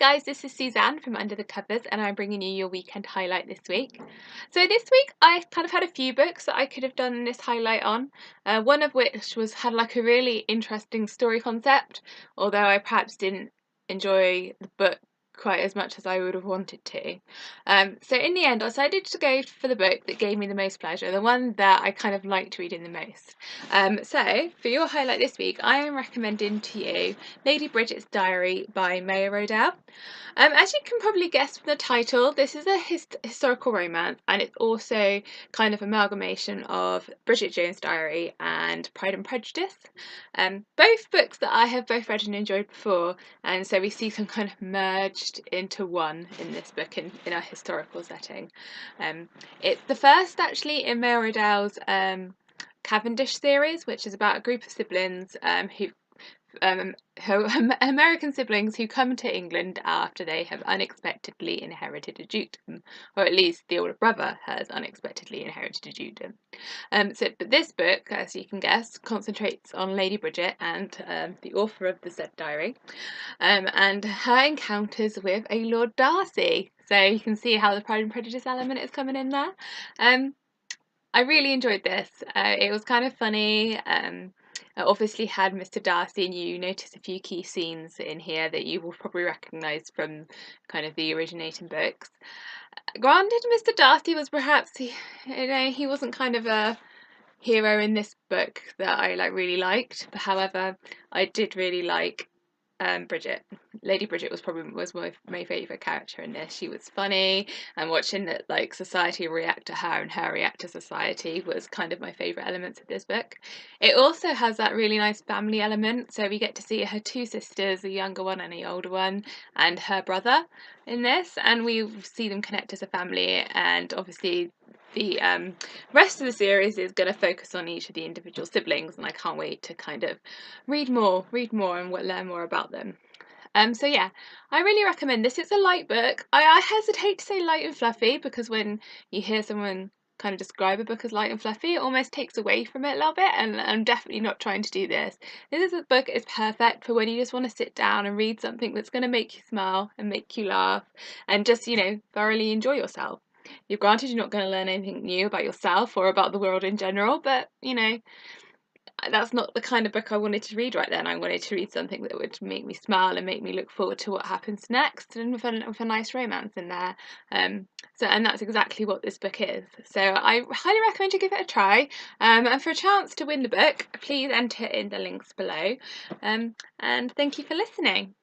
guys, this is Suzanne from Under the Covers and I'm bringing you your weekend highlight this week. So this week I kind of had a few books that I could have done this highlight on, one of which had like a really interesting story concept, although I perhaps didn't enjoy the book quite as much as I would have wanted to. So in the end I decided to go for the book that gave me the most pleasure, the one that I kind of liked reading the most. So for your highlight this week I am recommending to you Lady Bridget's Diary by Rodale. As you can probably guess from the title, this is a historical romance, and it's also kind of amalgamation of Bridget Jones' Diary and Pride and Prejudice. Both books that I have both read and enjoyed before, and so we see them kind of merged into one in this book in a historical setting. It's the first actually in Rodale's Cavendish series, which is about a group of siblings American siblings who come to England after they have unexpectedly inherited a dukedom, or at least the older brother has unexpectedly inherited a dukedom. But this book, as you can guess, concentrates on Lady Bridget and the author of the said diary, and her encounters with a Lord Darcy. So you can see how the Pride and Prejudice element is coming in there. I really enjoyed this. It was kind of funny. It obviously had Mr. Darcy, and you notice a few key scenes in here that you will probably recognise from kind of the originating books. Granted, Mr. Darcy was perhaps, he wasn't kind of a hero in this book that I really liked, but however, I did really like Bridget. Lady Bridget was my favourite character in this. She was funny, and watching that society react to her and her react to society was kind of my favourite elements of this book. It also has that really nice family element, so we get to see her two sisters, a younger one and a older one, and her brother in this, and we see them connect as a family. And obviously the rest of the series is going to focus on each of the individual siblings, and I can't wait to kind of read more and learn more about them. So yeah, I really recommend this. It's a light book. I hesitate to say light and fluffy, because when you hear someone kind of describe a book as light and fluffy, it almost takes away from it a little bit, and I'm definitely not trying to do this. This is a book is perfect for when you just want to sit down and read something that's going to make you smile and make you laugh and just, thoroughly enjoy yourself. You're granted you're not going to learn anything new about yourself or about the world in general, but that's not the kind of book I wanted to read right then. I wanted to read something that would make me smile and make me look forward to what happens next, and with a nice romance in there. And that's exactly what this book is. So I highly recommend you give it a try. And for a chance to win the book, please enter in the links below. And thank you for listening.